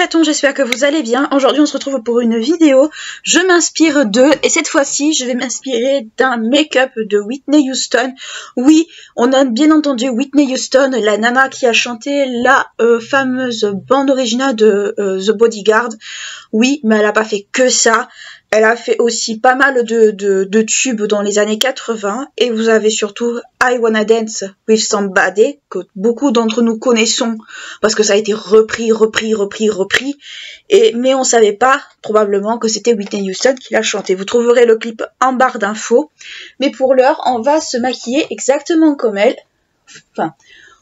chatons, j'espère que vous allez bien. Aujourd'hui on se retrouve pour une vidéo. Je m'inspire d'eux et cette fois-ci je vais m'inspirer d'un make-up de Whitney Houston. Oui, on a bien entendu Whitney Houston, la nana qui a chanté la fameuse bande originale de The Bodyguard. Oui, mais elle n'a pas fait que ça. Elle a fait aussi pas mal de tubes dans les années 80 et vous avez surtout I Wanna Dance with Somebody que beaucoup d'entre nous connaissons parce que ça a été repris mais on savait pas probablement que c'était Whitney Houston qui l'a chanté. Vous trouverez le clip en barre d'infos, mais pour l'heure on va se maquiller exactement comme elle, enfin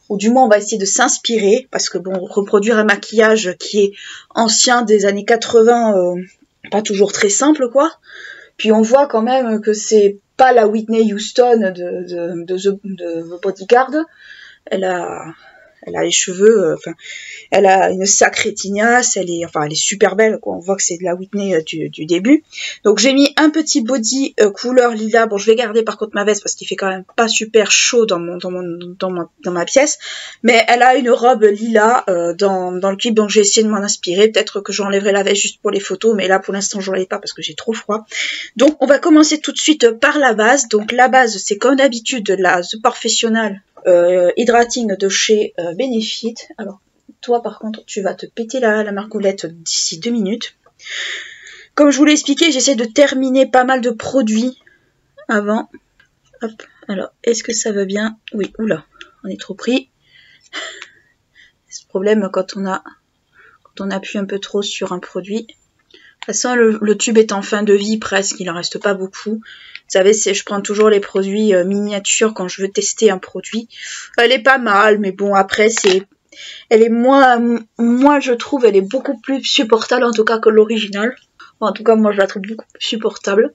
ou du moins on va essayer de s'inspirer parce que bon, reproduire un maquillage qui est ancien des années 80 pas toujours très simple quoi. Puis on voit quand même que c'est pas la Whitney Houston de Bodyguard. Elle a les cheveux, enfin, elle a une sacrée tignasse, elle est super belle, quoi. On voit que c'est de la Whitney du début. Donc j'ai mis un petit body couleur lilas. Bon, je vais garder par contre ma veste parce qu'il fait quand même pas super chaud dans ma pièce. Mais elle a une robe lilas dans le clip, donc j'ai essayé de m'en inspirer. Peut-être que j'enlèverai la veste juste pour les photos, mais là pour l'instant je l'ai pas parce que j'ai trop froid. Donc on va commencer tout de suite par la base. Donc la base c'est comme d'habitude la The Professional Hydrating de chez Benefit. Alors toi par contre tu vas te péter la margoulette d'ici 2 minutes. Comme je vous l'ai expliqué, j'essaie de terminer pas mal de produits avant. Hop, alors est-ce que ça va bien? Oui, oula, on est trop pris. C'est ce problème quand on appuie un peu trop sur un produit. De toute façon, le tube est en fin de vie presque, il en reste pas beaucoup. Vous savez, je prends toujours les produits miniatures quand je veux tester un produit. Elle est pas mal, mais bon, après, elle est moi je trouve, elle est beaucoup plus supportable en tout cas que l'original. Bon, en tout cas, moi je la trouve beaucoup plus supportable.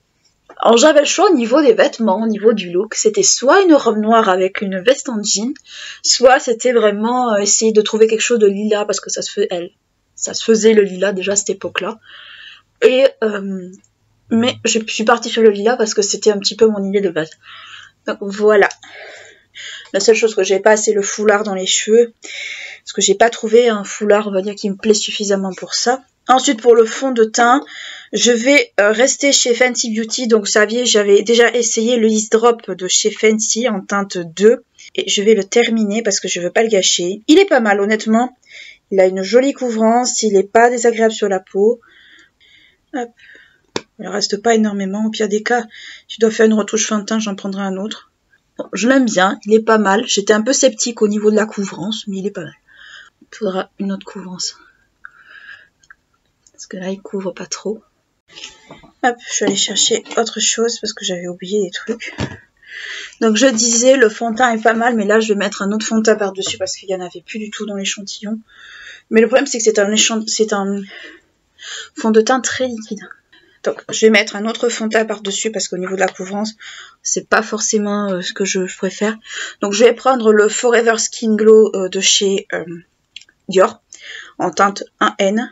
Alors j'avais le choix au niveau des vêtements, au niveau du look. C'était soit une robe noire avec une veste en jean, soit c'était vraiment essayer de trouver quelque chose de lilas parce que ça se faisait le lilas déjà à cette époque-là. Et mais je suis partie sur le lilas parce que c'était un petit peu mon idée de base. Donc voilà. La seule chose que j'ai pas, c'est le foulard dans les cheveux. Parce que j'ai pas trouvé un foulard, on va dire, qui me plaît suffisamment pour ça. Ensuite, pour le fond de teint, je vais rester chez Fenty Beauty. Donc, vous saviez, j'avais déjà essayé le Ease Drop de chez Fenty en teinte 2. Et je vais le terminer parce que je veux pas le gâcher. Il est pas mal, honnêtement. Il a une jolie couvrance. Il est pas désagréable sur la peau. Hop. Il ne reste pas énormément. Au pire des cas, si je dois faire une retouche fin de teint, j'en prendrai un autre. Bon, je l'aime bien, il est pas mal. J'étais un peu sceptique au niveau de la couvrance, mais il est pas mal. Il faudra une autre couvrance. Parce que là, il couvre pas trop. Hop, je suis allée chercher autre chose parce que j'avais oublié des trucs. Donc je disais, le fond de teint est pas mal, mais là, je vais mettre un autre fond de teint par-dessus parce qu'il n'y en avait plus du tout dans l'échantillon. Mais le problème, c'est que c'est un fond de teint très liquide. Donc je vais mettre un autre fond de teint par-dessus parce qu'au niveau de la couvrance, c'est pas forcément ce que je préfère. Donc je vais prendre le Forever Skin Glow de chez Dior en teinte 1N.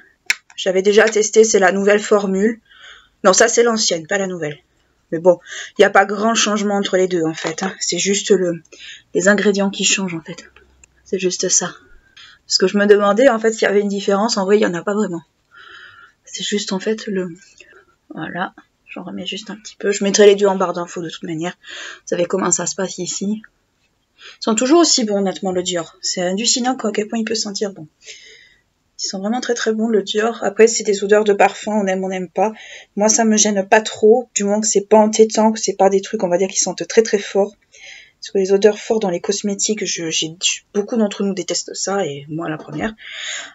J'avais déjà testé, c'est la nouvelle formule. Non, ça c'est l'ancienne, pas la nouvelle. Mais bon, il n'y a pas grand changement entre les deux en fait. Hein. C'est juste les ingrédients qui changent en fait. C'est juste ça. Parce que je me demandais en fait s'il y avait une différence. En vrai, il n'y en a pas vraiment. C'est juste en fait Voilà, j'en remets juste un petit peu. Je mettrai les deux en barre d'infos de toute manière. Vous savez comment ça se passe ici. Ils sont toujours aussi bons, honnêtement, le Dior. C'est hallucinant à quel point il peut sentir bon. Ils sont vraiment très très bons, le Dior. Après, c'est des odeurs de parfum, on aime, on n'aime pas. Moi, ça me gêne pas trop, du moins que c'est pas entêtant, que c'est pas des trucs, on va dire, qui sentent très très fort. Parce que les odeurs fortes dans les cosmétiques, beaucoup d'entre nous détestent ça, et moi la première.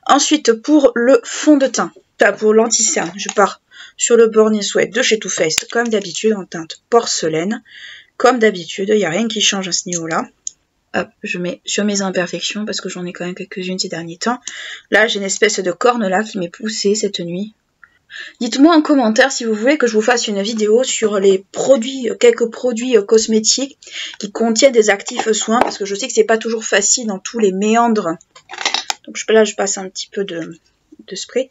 Ensuite, pour le fond de teint, pour l'anti-cerne, je pars sur le Born Sweat de chez Too Faced, comme d'habitude, en teinte porcelaine. Comme d'habitude, il n'y a rien qui change à ce niveau-là. Hop, je mets sur mes imperfections, parce que j'en ai quand même quelques-unes ces derniers temps. Là, j'ai une espèce de corne là qui m'est poussée cette nuit. Dites-moi en commentaire si vous voulez que je vous fasse une vidéo sur les produits, quelques produits cosmétiques qui contiennent des actifs soins, parce que je sais que c'est pas toujours facile dans tous les méandres. Donc là, je passe un petit peu de spray.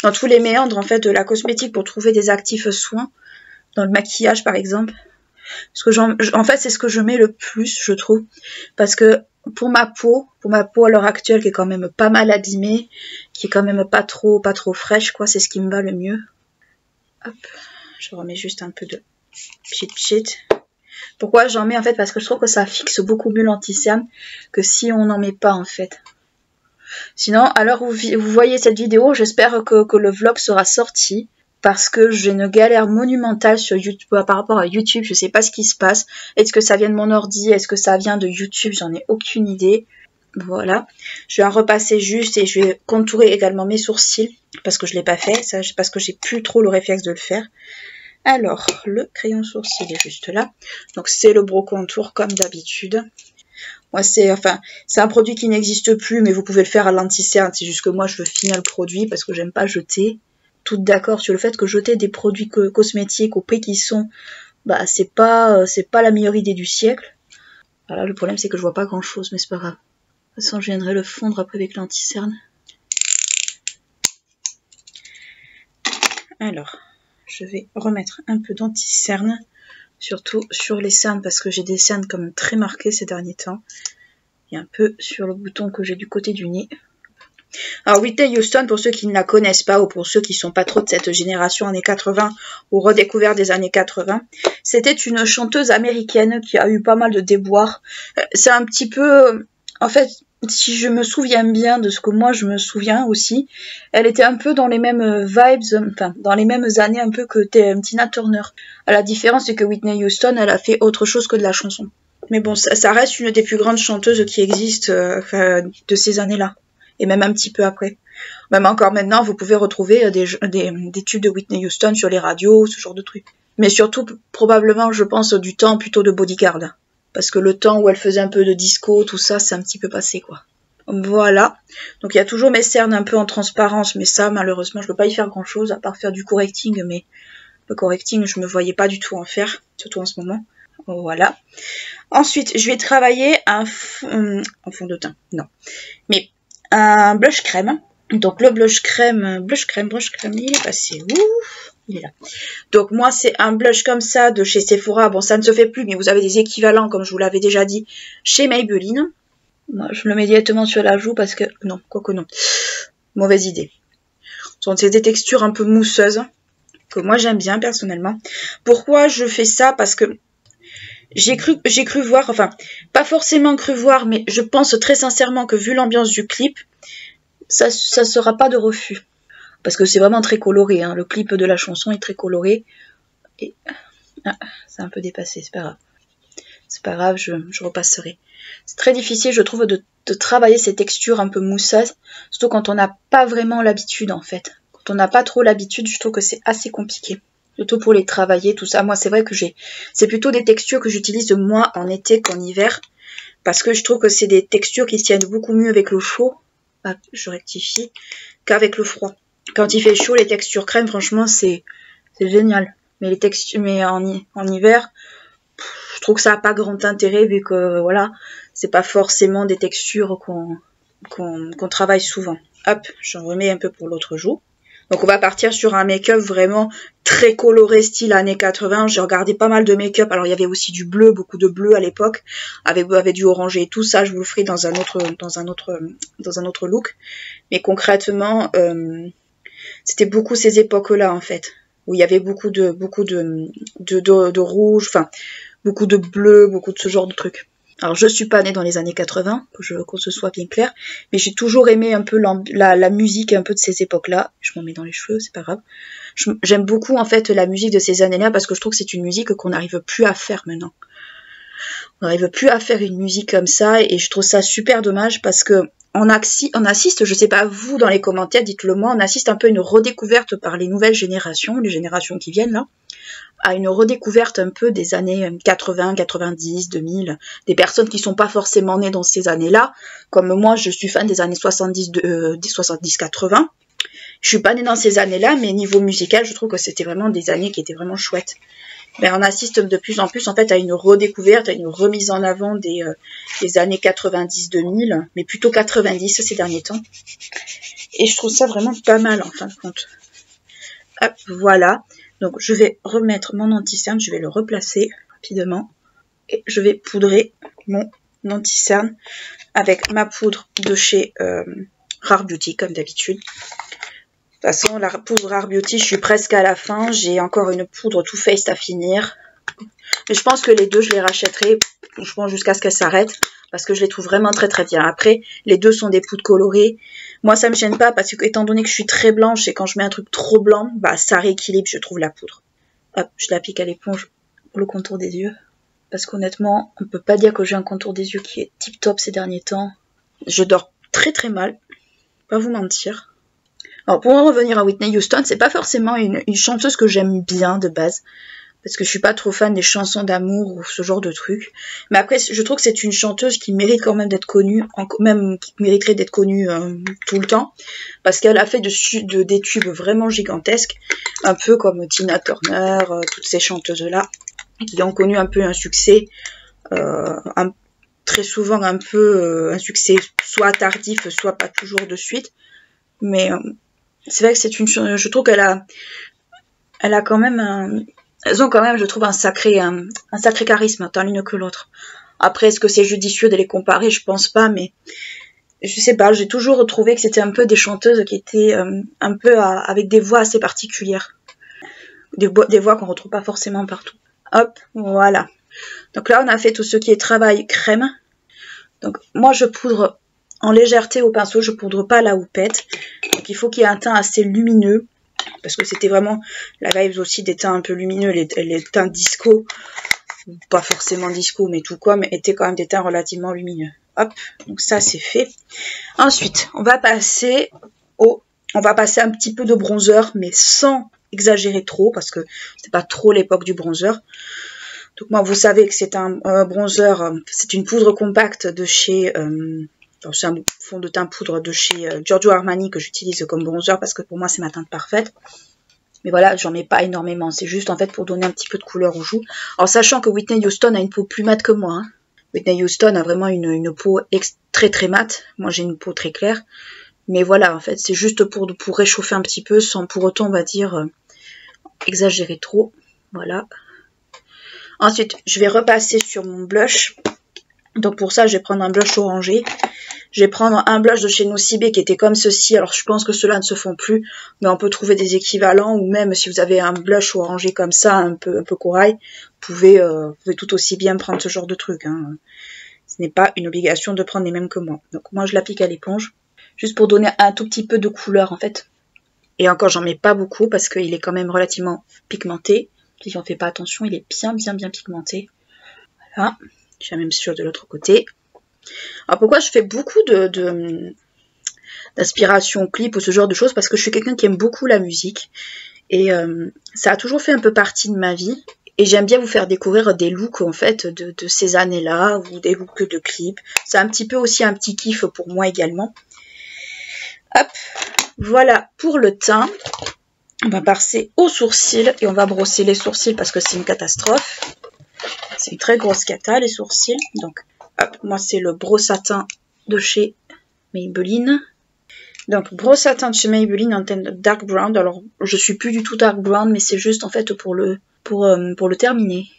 Dans tous les méandres en fait de la cosmétique pour trouver des actifs soins. Dans le maquillage par exemple. Parce que en fait c'est ce que je mets le plus je trouve. Parce que pour ma peau à l'heure actuelle qui est quand même pas mal abîmée, qui est quand même pas trop fraîche quoi, c'est ce qui me va le mieux. Hop, je remets juste un peu de pchit. Pourquoi j'en mets en fait? Parce que je trouve que ça fixe beaucoup mieux l'anti-cerne que si on n'en met pas en fait. Sinon, à l'heure où vous voyez cette vidéo, j'espère que le vlog sera sorti. Parce que j'ai une galère monumentale sur YouTube, par rapport à YouTube, je sais pas ce qui se passe. Est-ce que ça vient de mon ordi? Est-ce que ça vient de YouTube? J'en ai aucune idée. Voilà. Je vais en repasser juste et je vais contourer également mes sourcils. Parce que je l'ai pas fait, ça, parce que j'ai plus trop le réflexe de le faire. Alors, le crayon sourcil est juste là. Donc c'est le Brow Contour comme d'habitude. Moi c'est un produit qui n'existe plus, mais vous pouvez le faire à l'anti-cerne. C'est juste que moi je veux finir le produit parce que j'aime pas jeter. Toutes d'accord sur le fait que jeter des produits cosmétiques au prix qu'ils sont, bah c'est pas la meilleure idée du siècle. Voilà, le problème c'est que je vois pas grand chose, mais c'est pas grave. De toute façon je viendrai le fondre après avec l'anti-cerne. Alors, je vais remettre un peu d'anti-cerne, surtout sur les cernes parce que j'ai des cernes comme très marquées ces derniers temps. Et un peu sur le bouton que j'ai du côté du nez. Alors Whitney Houston, pour ceux qui ne la connaissent pas ou pour ceux qui ne sont pas trop de cette génération années 80 ou redécouvert des années 80, c'était une chanteuse américaine qui a eu pas mal de déboires. C'est un petit peu, en fait, si je me souviens bien de ce que moi je me souviens aussi, elle était un peu dans les mêmes vibes, enfin dans les mêmes années un peu que Tina Turner. La différence c'est que Whitney Houston, elle a fait autre chose que de la chanson. Mais bon, ça reste une des plus grandes chanteuses qui existent de ces années-là. Et même un petit peu après. Même encore maintenant, vous pouvez retrouver des tubes de Whitney Houston sur les radios, ce genre de trucs. Mais surtout, probablement, je pense, du temps plutôt de Bodyguard. Parce que le temps où elle faisait un peu de disco, tout ça, c'est un petit peu passé, quoi. Voilà. Donc il y a toujours mes cernes un peu en transparence, mais ça, malheureusement, je ne peux pas y faire grand-chose, à part faire du correcting, mais le correcting, je me voyais pas du tout en faire, surtout en ce moment. Voilà. Ensuite, je vais travailler un fond de teint. Non. Mais un blush crème. Donc le blush crème, il est passé où? Il est là. Donc moi c'est un blush comme ça de chez Sephora. Bon ça ne se fait plus, mais vous avez des équivalents comme je vous l'avais déjà dit chez Maybelline. Moi je me le mets directement sur la joue parce que non, quoique non. Mauvaise idée. C'est des textures un peu mousseuses que moi j'aime bien personnellement. Pourquoi je fais ça? Parce que j'ai cru voir, enfin, pas forcément cru voir, mais je pense très sincèrement que vu l'ambiance du clip, ça sera pas de refus. Parce que c'est vraiment très coloré, hein. Le clip de la chanson est très coloré. Et c'est un peu dépassé, c'est pas grave. C'est pas grave, je repasserai. C'est très difficile, je trouve, de travailler ces textures un peu mousseuses, surtout quand on n'a pas vraiment l'habitude, en fait. Quand on n'a pas trop l'habitude, je trouve que c'est assez compliqué. Surtout pour les travailler, tout ça. Moi, c'est vrai que c'est plutôt des textures que j'utilise moins en été qu'en hiver. Parce que je trouve que c'est des textures qui tiennent beaucoup mieux avec le chaud. Ah, je rectifie. Qu'avec le froid. Quand il fait chaud, les textures crème, franchement, c'est génial. Mais les textures, en hiver, je trouve que ça n'a pas grand intérêt vu que, voilà, c'est pas forcément des textures qu'on travaille souvent. Hop, j'en remets un peu pour l'autre joue. Donc on va partir sur un make-up vraiment très coloré, style années 80. J'ai regardé pas mal de make-up. Alors il y avait aussi du bleu, beaucoup de bleu à l'époque, avec du orangé et tout ça. Je vous le ferai dans un autre look. Mais concrètement, c'était beaucoup ces époques-là en fait, où il y avait beaucoup de rouge, enfin beaucoup de bleu, beaucoup de ce genre de trucs. Alors je suis pas née dans les années 80, qu'on se soit bien clair, mais j'ai toujours aimé un peu la musique un peu de ces époques-là. Je m'en mets dans les cheveux, c'est pas grave. J'aime beaucoup en fait la musique de ces années-là parce que je trouve que c'est une musique qu'on n'arrive plus à faire maintenant. On n'arrive plus à faire une musique comme ça et je trouve ça super dommage parce que on assiste, je sais pas vous dans les commentaires, dites-le moi, on assiste un peu à une redécouverte par les nouvelles générations, les générations qui viennent là, à une redécouverte un peu des années 80, 90, 2000, des personnes qui sont pas forcément nées dans ces années-là, comme moi je suis fan des années 70, des 70-80. Je suis pas née dans ces années-là, mais niveau musical, je trouve que c'était vraiment des années qui étaient vraiment chouettes. Ben, on assiste de plus en plus en fait à une redécouverte, à une remise en avant des années 90-2000, mais plutôt 90 ces derniers temps. Et je trouve ça vraiment pas mal en fin de compte. Hop, voilà. Donc je vais remettre mon anti-cerne, je vais le replacer rapidement. Et je vais poudrer mon anti-cerne avec ma poudre de chez Rare Beauty, comme d'habitude. De toute façon, la poudre Rare Beauty, je suis presque à la fin. J'ai encore une poudre Too Faced à finir. Mais je pense que les deux, je les rachèterai, je pense, jusqu'à ce qu'elles s'arrêtent. Parce que je les trouve vraiment très très bien. Après, les deux sont des poudres colorées. Moi, ça me gêne pas parce que, étant donné que je suis très blanche et quand je mets un truc trop blanc, bah, ça rééquilibre, je trouve, la poudre. Hop, je l'applique à l'éponge pour le contour des yeux. Parce qu'honnêtement, on peut pas dire que j'ai un contour des yeux qui est tip top ces derniers temps. Je dors très très mal. Pas vous mentir. Alors, pour en revenir à Whitney Houston, c'est pas forcément une chanteuse que j'aime bien de base. Parce que je suis pas trop fan des chansons d'amour ou ce genre de trucs. Mais après, je trouve que c'est une chanteuse qui mérite quand même d'être connue, même qui mériterait d'être connue tout le temps. Parce qu'elle a fait des tubes vraiment gigantesques, un peu comme Tina Turner, toutes ces chanteuses-là, qui ont connu un peu un succès, très souvent un peu un succès soit tardif, soit pas toujours de suite. Mais c'est vrai que c'est une chanteuse, je trouve qu'elle a quand même elles ont quand même, je trouve, un sacré charisme, tant l'une que l'autre. Après, est-ce que c'est judicieux de les comparer? Je pense pas, mais je sais pas, j'ai toujours trouvé que c'était un peu des chanteuses qui étaient un peu avec des voix assez particulières. Des voix qu'on retrouve pas forcément partout. Hop, voilà. Donc là, on a fait tout ce qui est travail crème. Donc moi, je poudre en légèreté au pinceau, je poudre pas la houppette. Donc il faut qu'il y ait un teint assez lumineux. Parce que c'était vraiment la vibe aussi des teints un peu lumineux, les teints disco, pas forcément disco, mais tout quoi, mais étaient quand même des teints relativement lumineux. Hop, donc ça c'est fait. Ensuite, on va passer un petit peu de bronzer, mais sans exagérer trop, parce que c'est pas trop l'époque du bronzer. Donc moi, vous savez que c'est un bronzer, c'est une poudre compacte de chez... c'est un fond de teint poudre de chez Giorgio Armani que j'utilise comme bronzer parce que pour moi c'est ma teinte parfaite. Mais voilà, j'en mets pas énormément. C'est juste en fait pour donner un petit peu de couleur aux joues. Alors sachant que Whitney Houston a une peau plus mate que moi. Hein. Whitney Houston a vraiment une peau très très mate. Moi j'ai une peau très claire. Mais voilà, en fait c'est juste pour réchauffer un petit peu sans pour autant, on va dire, exagérer trop. Voilà. Ensuite, je vais repasser sur mon blush. Donc pour ça, je vais prendre un blush orangé. Je vais prendre un blush de chez Nocibé qui était comme ceci. Alors je pense que ceux-là ne se font plus, mais on peut trouver des équivalents. Ou même si vous avez un blush orangé comme ça, un peu corail, vous pouvez tout aussi bien prendre ce genre de truc. Hein. Ce n'est pas une obligation de prendre les mêmes que moi. Donc moi je l'applique à l'éponge, juste pour donner un tout petit peu de couleur en fait. Et encore, j'en mets pas beaucoup parce qu'il est quand même relativement pigmenté. Si on ne fait pas attention, il est bien pigmenté. Voilà. Je vais même sur de l'autre côté. Alors pourquoi je fais beaucoup d'aspiration clip ou ce genre de choses? Parce que je suis quelqu'un qui aime beaucoup la musique. Et ça a toujours fait un peu partie de ma vie. Et j'aime bien vous faire découvrir des looks en fait de ces années-là, ou des looks de clips. C'est un petit peu aussi un petit kiff pour moi également. Hop, voilà pour le teint. On va passer aux sourcils et on va brosser les sourcils parce que c'est une catastrophe. C'est une très grosse cata les sourcils. Donc hop, moi c'est le brosse à teint de chez Maybelline. Donc brosse à teint de chez Maybelline en teinte dark brown. Alors je suis plus du tout dark brown, mais c'est juste en fait pour le terminer.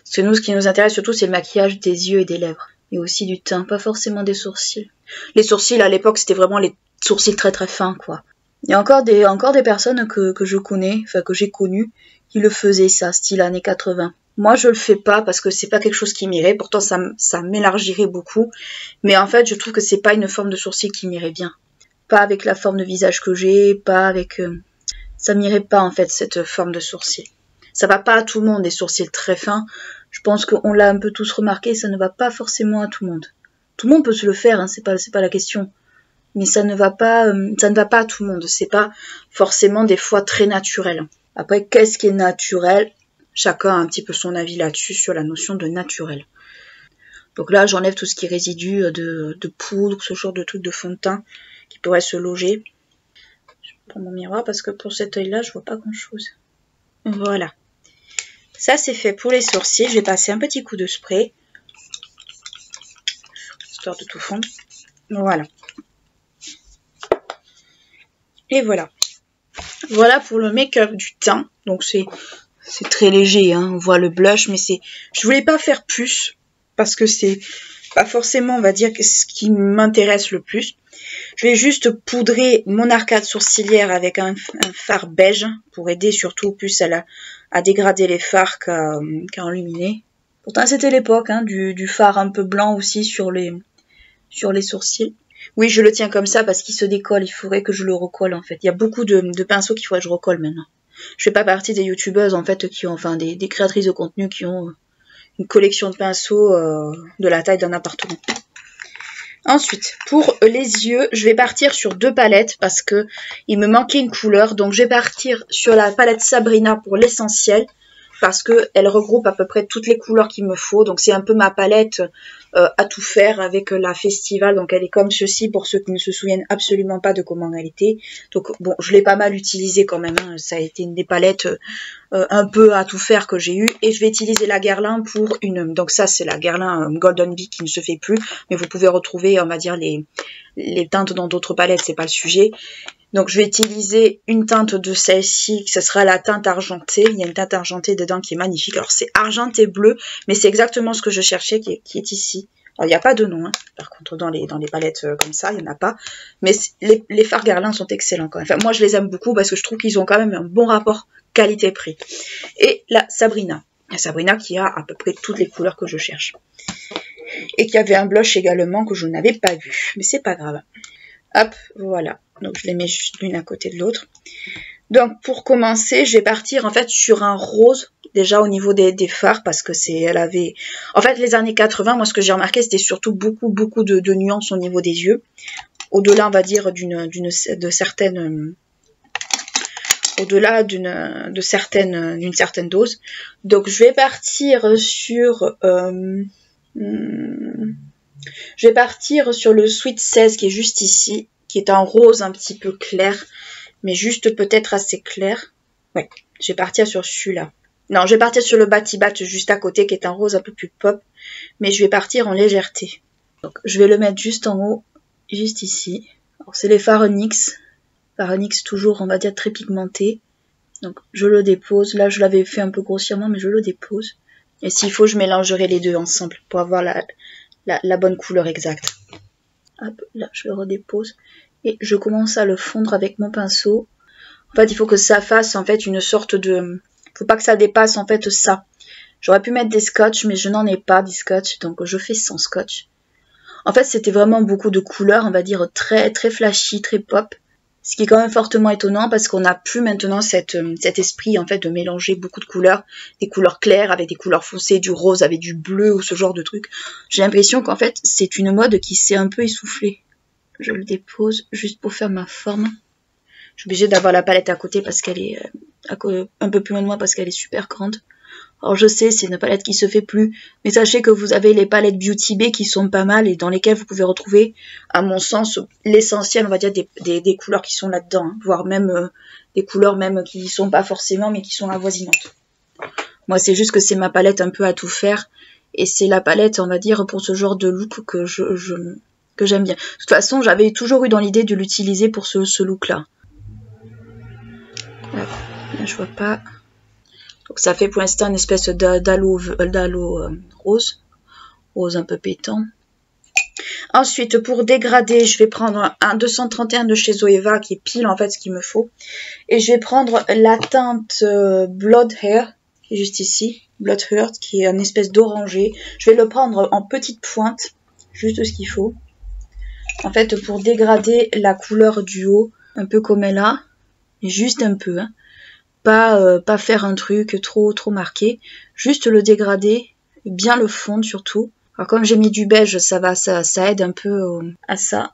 Parce que nous, ce qui nous intéresse surtout, c'est le maquillage des yeux et des lèvres. Et aussi du teint, pas forcément des sourcils. Les sourcils à l'époque, c'était vraiment les sourcils très très fins, quoi. Il y a encore des personnes que je connais, enfin que j'ai connues, qui le faisaient ça, style années 80. Moi, je le fais pas parce que c'est pas quelque chose qui m'irait. Pourtant, ça m'élargirait beaucoup. Mais en fait, je trouve que c'est pas une forme de sourcil qui m'irait bien. Pas avec la forme de visage que j'ai, pas avec... ça m'irait pas, en fait, cette forme de sourcil. Ça va pas à tout le monde, des sourcils très fins. Je pense qu'on l'a un peu tous remarqué, ça ne va pas forcément à tout le monde. Tout le monde peut se le faire, hein, c'est pas la question. Mais ça ne va pas à tout le monde. C'est pas forcément des fois très naturel. Après, qu'est-ce qui est naturel? Chacun a un petit peu son avis là-dessus, sur la notion de naturel. Donc là, j'enlève tout ce qui est résidu de poudre, ce genre de trucs de fond de teint qui pourrait se loger. Je prends mon miroir parce que pour cet œil-là, je vois pas grand-chose. Voilà. Ça, c'est fait pour les sourcils. Je vais passer un petit coup de spray, histoire de tout fondre. Voilà. Et voilà. Voilà pour le make-up du teint. Donc c'est très léger, hein. On voit le blush, mais je voulais pas faire plus parce que c'est pas forcément, on va dire, ce qui m'intéresse le plus. Je vais juste poudrer mon arcade sourcilière avec un fard beige pour aider surtout plus à dégrader les fards qu'à enluminer. Pourtant, c'était l'époque hein, du fard un peu blanc aussi sur les sourcils. Oui, je le tiens comme ça parce qu'il se décolle. Il faudrait que je le recolle en fait. Il y a beaucoup de pinceaux qu'il faudrait que je recolle maintenant. Je fais pas partie des youtubeuses en fait qui ont, enfin des créatrices de contenu qui ont une collection de pinceaux de la taille d'un appartement. Ensuite, pour les yeux, je vais partir sur 2 palettes parce que il me manquait une couleur. Donc je vais partir sur la palette Sabrina pour l'essentiel parce que elle regroupe à peu près toutes les couleurs qu'il me faut. Donc c'est un peu ma palette à tout faire avec la Festival. Donc elle est comme ceci pour ceux qui ne se souviennent absolument pas de comment elle était. Donc bon, je l'ai pas mal utilisée quand même. Hein. Ça a été une des palettes un peu à tout faire que j'ai eu. Et je vais utiliser la Guerlain pour une... Donc ça c'est la Guerlain Golden Bee qui ne se fait plus. Mais vous pouvez retrouver, on va dire, les teintes dans d'autres palettes. C'est pas le sujet. Donc je vais utiliser une teinte de celle-ci, ce sera la teinte argentée. Il y a une teinte argentée dedans qui est magnifique. Alors c'est argenté bleu, mais c'est exactement ce que je cherchais qui est ici. Alors il n'y a pas de nom, hein. Par contre dans les palettes comme ça, il n'y en a pas. Mais les fards Guerlain sont excellents quand même. Enfin, moi je les aime beaucoup parce que je trouve qu'ils ont quand même un bon rapport qualité-prix. Et la Sabrina. La Sabrina qui a à peu près toutes les couleurs que je cherche. Et qui avait un blush également que je n'avais pas vu. Mais c'est pas grave. Hop, voilà. Donc je les mets juste l'une à côté de l'autre. Donc pour commencer, je vais partir en fait sur un rose, déjà au niveau des fards, parce que elle avait... En fait les années 80, moi ce que j'ai remarqué, c'était surtout beaucoup de nuances au niveau des yeux. Au-delà, on va dire, d'une certaine dose. Donc je vais partir sur... je vais partir sur le Sweet 16 qui est juste ici, qui est un rose un petit peu clair, mais juste peut-être assez clair. Ouais, je vais partir sur celui-là. Non, je vais partir sur le Batibat juste à côté, qui est un rose un peu plus pop, mais je vais partir en légèreté. Donc, je vais le mettre juste en haut, juste ici. Alors, c'est les fards NYX. Fards NYX toujours, on va dire, très pigmentés. Donc, je le dépose. Là, je l'avais fait un peu grossièrement, mais je le dépose. Et s'il faut, je mélangerai les deux ensemble pour avoir la bonne couleur exacte. Hop, là, je le redépose. Et je commence à le fondre avec mon pinceau. En fait, il faut que ça fasse, en fait, une sorte de... Faut pas que ça dépasse, en fait, ça. J'aurais pu mettre des scotch, mais je n'en ai pas, des scotch. Donc, je fais sans scotch. En fait, c'était vraiment beaucoup de couleurs, on va dire, très flashy, très pop. Ce qui est quand même fortement étonnant parce qu'on n'a plus maintenant cet esprit, en fait, de mélanger beaucoup de couleurs. Des couleurs claires avec des couleurs foncées, du rose avec du bleu ou ce genre de truc. J'ai l'impression qu'en fait, c'est une mode qui s'est un peu essoufflée. Je le dépose juste pour faire ma forme. Je suis obligée d'avoir la palette à côté parce qu'elle est un peu plus loin de moi parce qu'elle est super grande. Alors je sais, c'est une palette qui se fait plus, mais sachez que vous avez les palettes Beauty Bay qui sont pas mal et dans lesquelles vous pouvez retrouver, à mon sens, l'essentiel, on va dire, des couleurs qui sont là-dedans, hein, voire même des couleurs même qui y sont pas forcément, mais qui sont avoisinantes. Moi, c'est juste que c'est ma palette un peu à tout faire, et c'est la palette, on va dire, pour ce genre de look que j'aime bien. De toute façon, j'avais toujours eu dans l'idée de l'utiliser pour ce look-là. Là, je vois pas... Donc ça fait pour l'instant une espèce d'halo rose un peu pétant. Ensuite, pour dégrader, je vais prendre un 231 de chez Zoeva qui est pile en fait ce qu'il me faut. Et je vais prendre la teinte Blood Hair, qui est juste ici, Blood Heart, qui est une espèce d'orangé. Je vais le prendre en petite pointe, juste ce qu'il faut. En fait, pour dégrader la couleur du haut, un peu comme elle a, juste un peu, hein. Pas faire un truc trop marqué, juste le dégrader, bien le fondre surtout. Alors comme j'ai mis du beige, ça aide un peu à ça.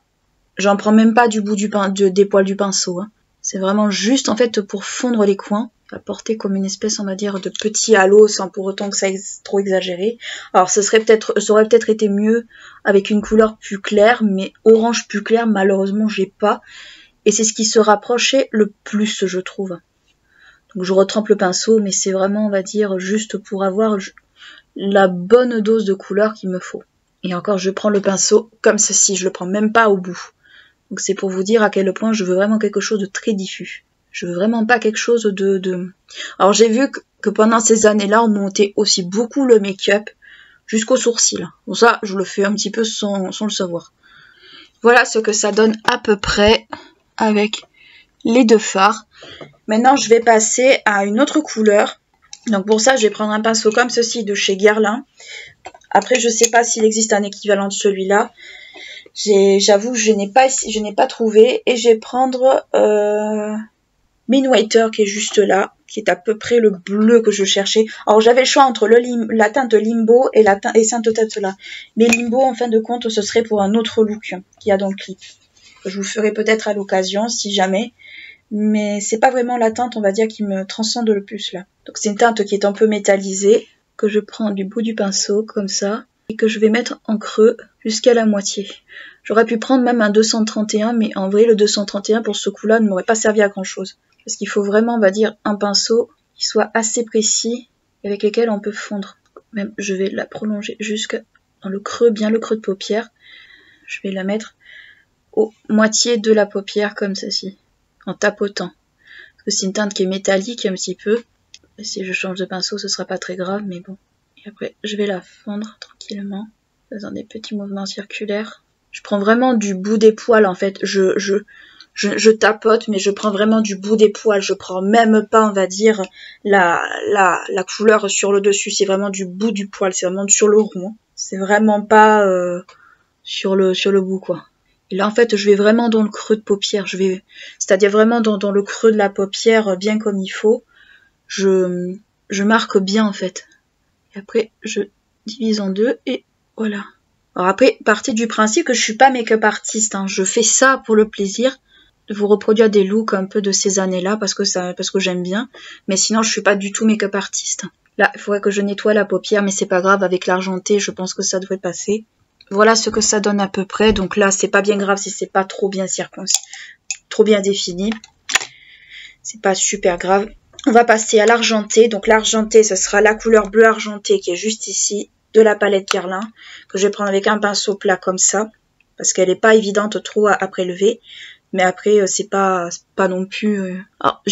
J'en prends même pas du bout des poils du pinceau, hein. C'est vraiment juste en fait pour fondre les coins, apporter comme une espèce, on va dire, de petit halo sans pour autant que ça soit trop exagéré. Alors ça aurait peut-être été mieux avec une couleur plus claire, mais orange plus clair, malheureusement j'ai pas. Et c'est ce qui se rapprochait le plus, je trouve. Donc je retrempe le pinceau, mais c'est vraiment, on va dire, juste pour avoir la bonne dose de couleur qu'il me faut. Et encore, je prends le pinceau comme ceci, je le prends même pas au bout. Donc c'est pour vous dire à quel point je veux vraiment quelque chose de très diffus. Je veux vraiment pas quelque chose de... Alors j'ai vu que pendant ces années-là, on montait aussi beaucoup le make-up. jusqu'aux sourcils. Bon ça, je le fais un petit peu sans le savoir. Voilà ce que ça donne à peu près avec les deux fards. Maintenant, je vais passer à une autre couleur. Donc pour ça, je vais prendre un pinceau comme ceci de chez Guerlain. Après, je ne sais pas s'il existe un équivalent de celui-là. J'avoue, je n'ai pas trouvé. Et je vais prendre Minwater qui est juste là, qui est à peu près le bleu que je cherchais. Alors j'avais le choix entre la teinte Limbo et cette teinte-là. Mais Limbo, en fin de compte, ce serait pour un autre look qu'il y a dans le clip. Je vous ferai peut-être à l'occasion, si jamais. Mais c'est pas vraiment la teinte, on va dire, qui me transcende le plus là. Donc c'est une teinte qui est un peu métallisée, que je prends du bout du pinceau, comme ça, et que je vais mettre en creux jusqu'à la moitié. J'aurais pu prendre même un 231, mais en vrai, le 231 pour ce coup-là ne m'aurait pas servi à grand-chose. Parce qu'il faut vraiment, on va dire, un pinceau qui soit assez précis, avec lequel on peut fondre. Même, je vais la prolonger jusque dans le creux, bien le creux de paupière. Je vais la mettre aux moitiés de la paupière, comme ceci. En tapotant. Parce que c'est une teinte qui est métallique un petit peu. Et si je change de pinceau, ce sera pas très grave, mais bon. Et après, je vais la fondre tranquillement, faisant des petits mouvements circulaires. Je prends vraiment du bout des poils, en fait. Je tapote, mais je prends vraiment du bout des poils. Je prends même pas, on va dire, la couleur sur le dessus. C'est vraiment du bout du poil. C'est vraiment sur le rond. C'est vraiment pas sur le bout, quoi. Et là, en fait, je vais vraiment dans le creux de paupière. C'est-à-dire vraiment dans le creux de la paupière, bien comme il faut. Je marque bien, en fait. Et après, je divise en deux et voilà. Alors après, partez du principe que je suis pas make-up artiste. Hein. Je fais ça pour le plaisir de vous reproduire des looks un peu de ces années-là parce que j'aime bien. Mais sinon, je suis pas du tout make-up artiste. Là, il faudrait que je nettoie la paupière, mais c'est pas grave. Avec l'argenté, je pense que ça devrait passer. Voilà ce que ça donne à peu près. Donc là, c'est pas bien grave si c'est pas trop bien circoncis, trop bien défini. C'est pas super grave. On va passer à l'argenté. Donc l'argenté, ce sera la couleur bleu argenté qui est juste ici, de la palette Guerlain, que je vais prendre avec un pinceau plat comme ça, parce qu'elle n'est pas évidente trop à prélever. Mais après, c'est pas non plus... Alors,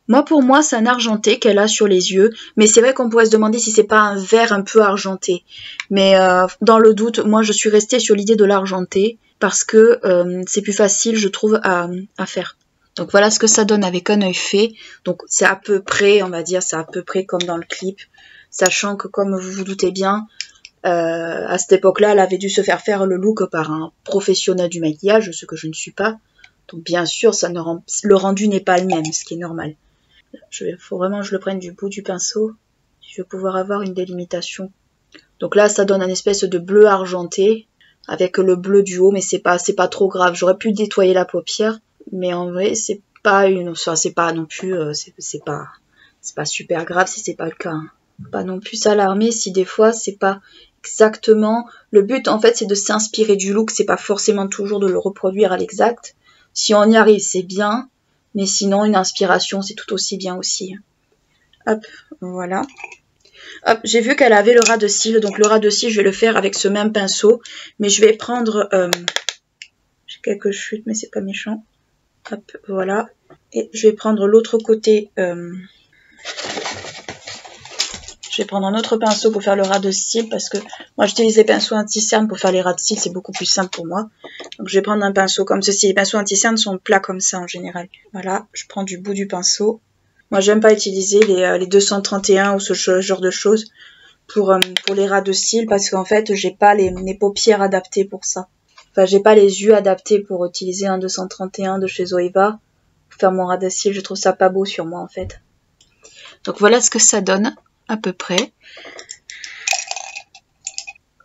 moi, pour moi, c'est un argenté qu'elle a sur les yeux. Mais c'est vrai qu'on pourrait se demander si c'est pas un vert un peu argenté. Mais dans le doute, moi, je suis restée sur l'idée de l'argenté parce que c'est plus facile, je trouve, à faire. Donc voilà ce que ça donne avec un œil fait. Donc c'est à peu près, on va dire, c'est à peu près comme dans le clip. Sachant que, comme vous vous doutez bien, à cette époque-là, elle avait dû se faire le look par un professionnel du maquillage, ce que je ne suis pas. Donc bien sûr, le rendu n'est pas le même, ce qui est normal. Faut vraiment que je le prenne du bout du pinceau. Je vais pouvoir avoir une délimitation. Donc là, ça donne un espèce de bleu argenté avec le bleu du haut, mais c'est pas trop grave. J'aurais pu nettoyer la paupière, mais en vrai, c'est pas non plus, c'est pas super grave si c'est pas le cas. Hein. Pas non plus s'alarmer si des fois c'est pas exactement. Le but en fait, c'est de s'inspirer du look. C'est pas forcément toujours de le reproduire à l'exact. Si on y arrive, c'est bien. Mais sinon, une inspiration, c'est tout aussi bien aussi. Hop, voilà. Hop, j'ai vu qu'elle avait le ras de cils. Donc le ras de cils, je vais le faire avec ce même pinceau. Mais je vais prendre... j'ai quelques chutes, mais c'est pas méchant. Hop, voilà. Et je vais prendre l'autre côté... Je vais prendre un autre pinceau pour faire le ras de cils parce que moi j'utilise les pinceaux anti-cerne pour faire les ras de cils, c'est beaucoup plus simple pour moi. Donc je vais prendre un pinceau comme ceci. Les pinceaux anti-cerne sont plats comme ça en général. Voilà, je prends du bout du pinceau. Moi j'aime pas utiliser les 231 ou ce genre de choses pour les ras de cils parce qu'en fait j'ai pas mes paupières adaptées pour ça. Enfin j'ai pas les yeux adaptés pour utiliser un 231 de chez Zoeva pour faire mon ras de cils. Je trouve ça pas beau sur moi en fait. Donc voilà ce que ça donne. À peu près.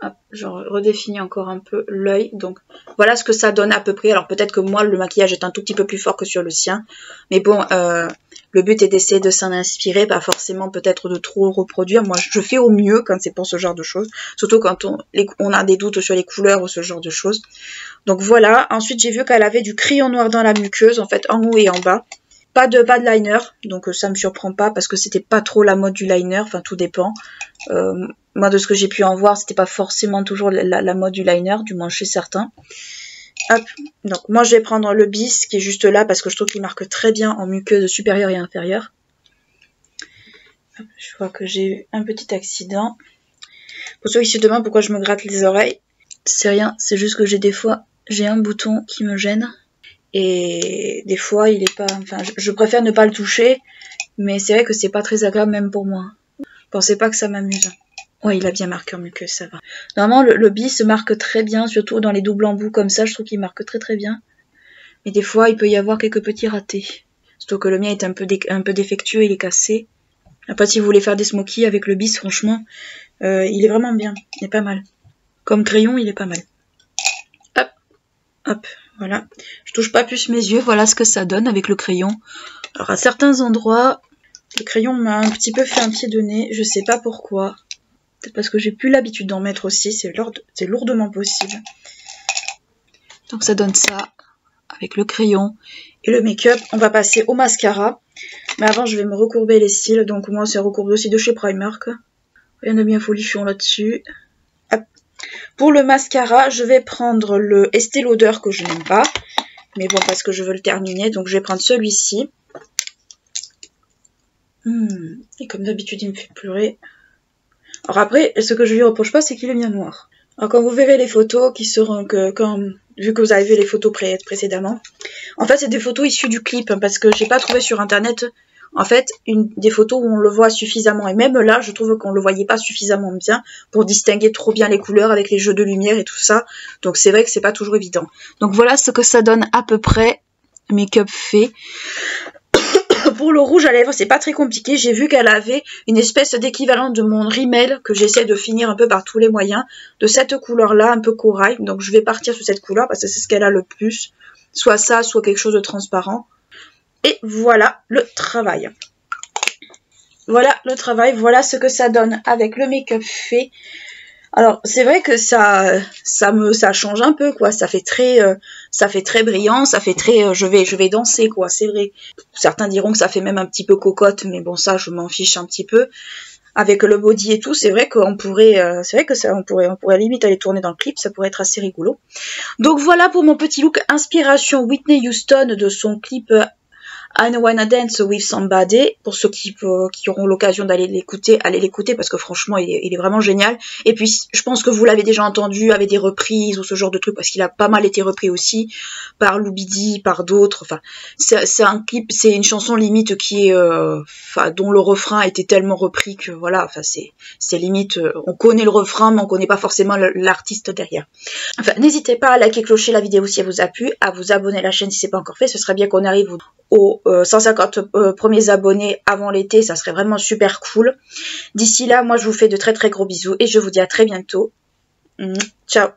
Hop, je redéfinis encore un peu l'œil. Donc voilà ce que ça donne à peu près. Alors peut-être que moi le maquillage est un tout petit peu plus fort que sur le sien. Mais bon, le but est d'essayer de s'en inspirer, pas forcément peut-être de trop reproduire. Moi je fais au mieux quand c'est pour ce genre de choses. Surtout quand on a des doutes sur les couleurs ou ce genre de choses. Donc voilà. Ensuite j'ai vu qu'elle avait du crayon noir dans la muqueuse, en fait en haut et en bas. Pas de liner, donc ça me surprend pas parce que c'était pas trop la mode du liner, enfin tout dépend. Moi de ce que j'ai pu en voir, c'était pas forcément toujours la mode du liner, du moins chez certains. Hop, donc moi je vais prendre le bis qui est juste là parce que je trouve qu'il marque très bien en muqueuse supérieure et inférieure. Hop, je vois que j'ai eu un petit accident. Pour ceux qui se demandent pourquoi je me gratte les oreilles, c'est rien, c'est juste que des fois, j'ai un bouton qui me gêne. Et des fois, il est pas... Enfin, je préfère ne pas le toucher, mais c'est vrai que c'est pas très agréable même pour moi. Pensez pas que ça m'amuse. Ouais, il a bien marqué en muqueuse, ça va. Normalement, le bis se marque très bien, surtout dans les doubles embouts comme ça, je trouve qu'il marque très très bien. Mais des fois, il peut y avoir quelques petits ratés. Surtout que le mien est un peu défectueux, il est cassé. Après, si vous voulez faire des smokies avec le bis, franchement, il est vraiment bien. Il est pas mal. Comme crayon, il est pas mal. Hop, hop, voilà. Je touche pas plus mes yeux, voilà ce que ça donne avec le crayon. Alors, à certains endroits, le crayon m'a un petit peu fait un pied de nez. Je sais pas pourquoi. Peut-être parce que j'ai plus l'habitude d'en mettre aussi. C'est lourdement possible. Donc, ça donne ça avec le crayon et le make-up. On va passer au mascara. Mais avant, je vais me recourber les cils. Donc, moi, c'est recourbé aussi de chez Primark. Rien de bien folichon là-dessus. Pour le mascara, je vais prendre le Estée Lauder que je n'aime pas. Mais bon, parce que je veux le terminer. Donc, je vais prendre celui-ci. Et comme d'habitude, il me fait pleurer. Alors après, ce que je lui reproche pas, c'est qu'il est bien noir. Alors, quand vous verrez les photos qui seront... vu que vous avez vu les photos précédemment. En fait, c'est des photos issues du clip. Hein, parce que j'ai pas trouvé sur internet... En fait, des photos où on le voit suffisamment. Et même là, je trouve qu'on le voyait pas suffisamment bien pour distinguer trop bien les couleurs avec les jeux de lumière et tout ça. Donc c'est vrai que c'est pas toujours évident. Donc voilà ce que ça donne à peu près. Make-up fait. Pour le rouge à lèvres, c'est pas très compliqué. J'ai vu qu'elle avait une espèce d'équivalent de mon rímel que j'essaie de finir un peu par tous les moyens. De cette couleur-là, un peu corail. Donc je vais partir sur cette couleur parce que c'est ce qu'elle a le plus. Soit ça, soit quelque chose de transparent. Et voilà le travail. Voilà le travail, voilà ce que ça donne avec le make-up fait. Alors c'est vrai que ça change un peu quoi, ça fait très brillant, ça fait très je vais danser quoi, c'est vrai. Certains diront que ça fait même un petit peu cocotte, mais bon ça je m'en fiche un petit peu. Avec le body et tout, c'est vrai qu'on pourrait on pourrait limite aller tourner dans le clip, ça pourrait être assez rigolo. Donc voilà pour mon petit look inspiration Whitney Houston de son clip I Wanna Dance With Somebody. Pour ceux qui auront l'occasion d'aller l'écouter, allez l'écouter parce que franchement il est vraiment génial. Et puis je pense que vous l'avez déjà entendu avec des reprises ou ce genre de trucs parce qu'il a pas mal été repris aussi par Lou Bidi, par d'autres. Enfin, c'est un clip, c'est une chanson limite qui est, dont le refrain a été tellement repris que voilà, enfin c'est limite, on connaît le refrain mais on connaît pas forcément l'artiste derrière. Enfin, n'hésitez pas à liker, clocher la vidéo si elle vous a plu, à vous abonner à la chaîne si c'est pas encore fait. Ce serait bien qu'on arrive aux 150 premiers abonnés avant l'été, ça serait vraiment super cool. D'ici là, moi je vous fais de très très gros bisous et je vous dis à très bientôt. Ciao.